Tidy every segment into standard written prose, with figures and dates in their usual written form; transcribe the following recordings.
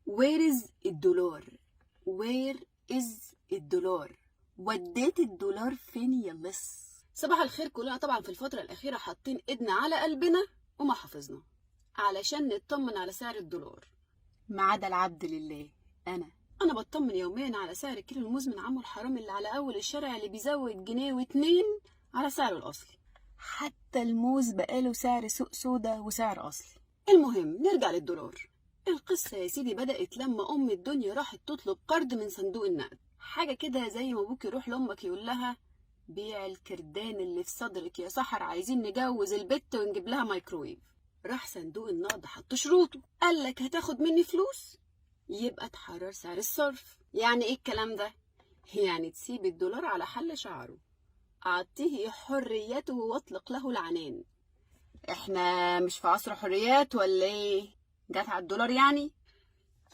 Where is الدولار؟ Where is الدولار؟ وديت الدولار فين يا لص؟ صباح الخير. كلنا طبعا في الفترة الأخيرة حاطين إيدنا على قلبنا وما حافظنا علشان نطمن على سعر الدولار، ما عدا العبد لله. أنا بطمن يوميا على سعر كيلو الموز من عمو الحرام اللي على أول الشارع، اللي بيزود جنيه واتنين على سعره الأصلي. حتى الموز بقاله سعر سوق سودا وسعر أصلي. المهم نرجع للدولار. القصة يا سيدي بدأت لما أم الدنيا راحت تطلب قرض من صندوق النقد، حاجة كده زي ما أبوك يروح لأمك يقول لها بيع الكردان اللي في صدرك يا سحر، عايزين نجوز البت ونجيب لها مايكرويف. راح صندوق النقد حط شروطه، قال لك هتاخد مني فلوس يبقى تحرر سعر الصرف. يعني ايه الكلام ده؟ يعني تسيب الدولار على حل شعره، أعطيه حريته واطلق له العنان. احنا مش في عصر حريات ولا ايه؟ جت على الدولار يعني؟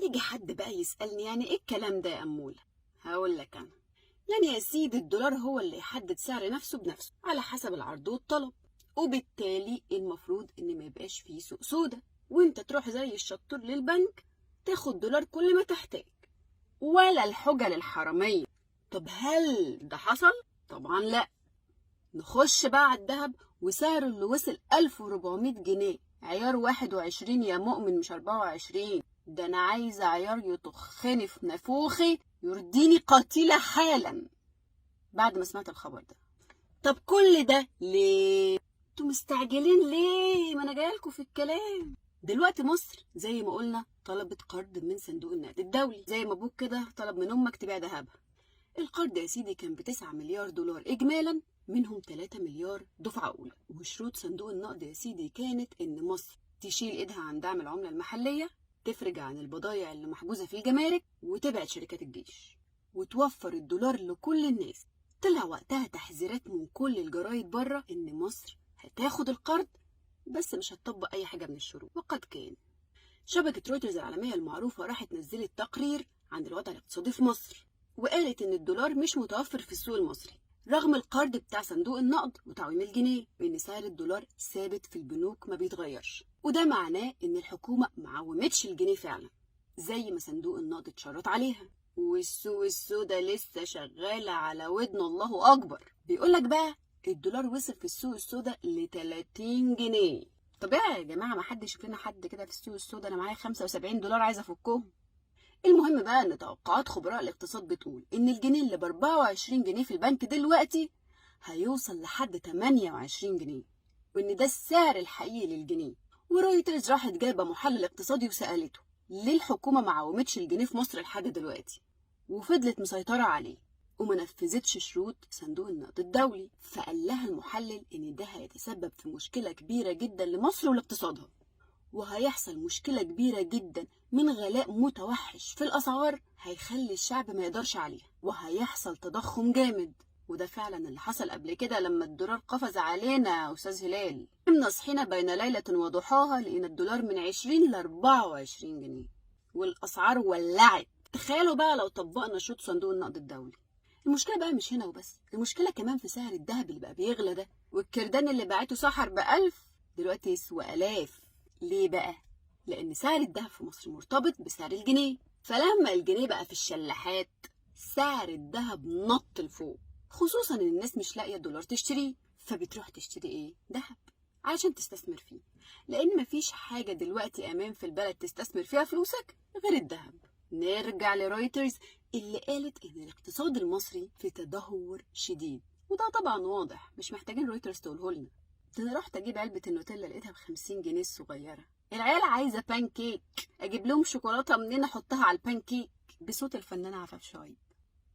يجي حد بقى يسألني يعني ايه الكلام ده يا أمولة؟ هقول لك أنا، يعني يا سيدي الدولار هو اللي يحدد سعر نفسه بنفسه على حسب العرض والطلب، وبالتالي المفروض ان ما يبقاش فيه سوق سودا وانت تروح زي الشطور للبنك تاخد دولار كل ما تحتاج، ولا الحجل الحرامية. طب هل ده حصل؟ طبعا لا. نخش بقى على الدهب، وسعره اللي وصل 1400 جنيه عيار 21 يا مؤمن، مش 24. ده انا عايزه عيار يطخني في نافوخي يرديني قتيله حالا بعد ما سمعت الخبر ده. طب كل ده ليه؟ انتوا مستعجلين ليه؟ ما انا جايلكوا في الكلام. دلوقتي مصر زي ما قلنا طلبت قرض من صندوق النقد الدولي، زي ما ابوك كده طلب من امك تبيع ذهبها. القرض يا سيدي كان ب9 مليار دولار اجمالا، منهم 3 مليار دفعه اولى. وشروط صندوق النقد يا سيدي كانت ان مصر تشيل ايدها عن دعم العمله المحليه، تفرج عن البضائع اللي محجوزه في الجمارك، وتبعد شركات الجيش، وتوفر الدولار لكل الناس. طلع وقتها تحذيرات من كل الجرايد بره ان مصر هتاخد القرض بس مش هتطبق اي حاجه من الشروط. وقد كان. شبكه رويترز العالميه المعروفه راحت نزلت تقرير عن الوضع الاقتصادي في مصر، وقالت ان الدولار مش متوفر في السوق المصري رغم القرض بتاع صندوق النقد وتعويم الجنيه، وان سعر الدولار ثابت في البنوك ما بيتغيرش. وده معناه ان الحكومه معومتش الجنيه فعلا زي ما صندوق النقد اتشرط عليها. والسوق السودا لسه شغاله على ودن الله اكبر. بيقولك بقى الدولار وصل في السوق السودا ل 30 جنيه. طب يا جماعه ما حد يشوف لنا حد كده في السوق السودا، انا معايا 75 دولار عايزه افكهم. المهم بقى ان توقعات خبراء الاقتصاد بتقول ان الجنيه اللي ب 24 جنيه في البنك دلوقتي هيوصل لحد 28 جنيه، وان ده السعر الحقيقي للجنيه. ورويترز راحت جايبه محلل اقتصادي وسالته ليه الحكومه ما عومتش الجنيه في مصر لحد دلوقتي وفضلت مسيطره عليه وما نفذتش شروط صندوق النقد الدولي. فقال لها المحلل ان ده هيتسبب في مشكله كبيره جدا لمصر ولاقتصادها، وهيحصل مشكلة كبيرة جدا من غلاء متوحش في الأسعار هيخلي الشعب ما يقدرش عليها، وهيحصل تضخم جامد. وده فعلا اللي حصل قبل كده لما الدولار قفز علينا يا أستاذ هلال. كنا صحينا بين ليلة وضحاها لقينا الدولار من 20 ل 24 جنيه والأسعار ولعت. تخيلوا بقى لو طبقنا شروط صندوق النقد الدولي. المشكلة بقى مش هنا وبس، المشكلة كمان في سعر الذهب اللي بقى بيغلى ده، والكردان اللي باعته سحر ب1000 دلوقتي يسوى آلاف. ليه بقى؟ لأن سعر الذهب في مصر مرتبط بسعر الجنيه، فلما الجنيه بقى في الشلاحات سعر الذهب نط لفوق، خصوصا ان الناس مش لاقيه دولار تشتريه، فبتروح تشتري ايه؟ ذهب علشان تستثمر فيه، لان مفيش حاجه دلوقتي امان في البلد تستثمر فيها فلوسك غير الذهب. نرجع لرويترز اللي قالت ان الاقتصاد المصري في تدهور شديد، وده طبعا واضح، مش محتاجين رويترز تقوله لنا. ده انا رحت اجيب علبه النوتيلا لقيتها ب50 جنيه الصغيره. العيال عايزه بانكيك، اجيب لهم شوكولاته منين احطها على البانكيك؟ بصوت الفنان عفاف شعيب.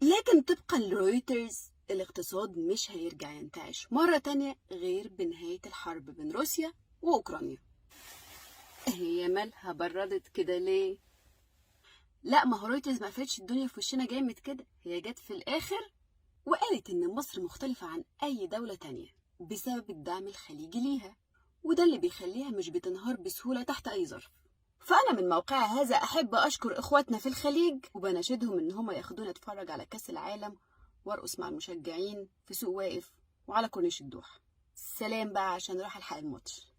لكن طبقا لرويترز الاقتصاد مش هيرجع ينتعش مرة تانية غير بنهاية الحرب بين روسيا وأوكرانيا. هي مالها بردت كده ليه؟ لا، ما هو رويترز ما قفلتش الدنيا في وشنا جامد كده، هي جت في الآخر وقالت إن مصر مختلفة عن أي دولة تانية بسبب الدعم الخليجي ليها، وده اللي بيخليها مش بتنهار بسهولة تحت أي ظرف. فأنا من موقع هذا أحب أشكر إخواتنا في الخليج وبناشدهم إن هم ياخدونا نتفرج على كأس العالم وارقص مع المشجعين في سوق واقف وعلى كورنيش الدوحة. سلام بقى عشان راح الحق الماتش.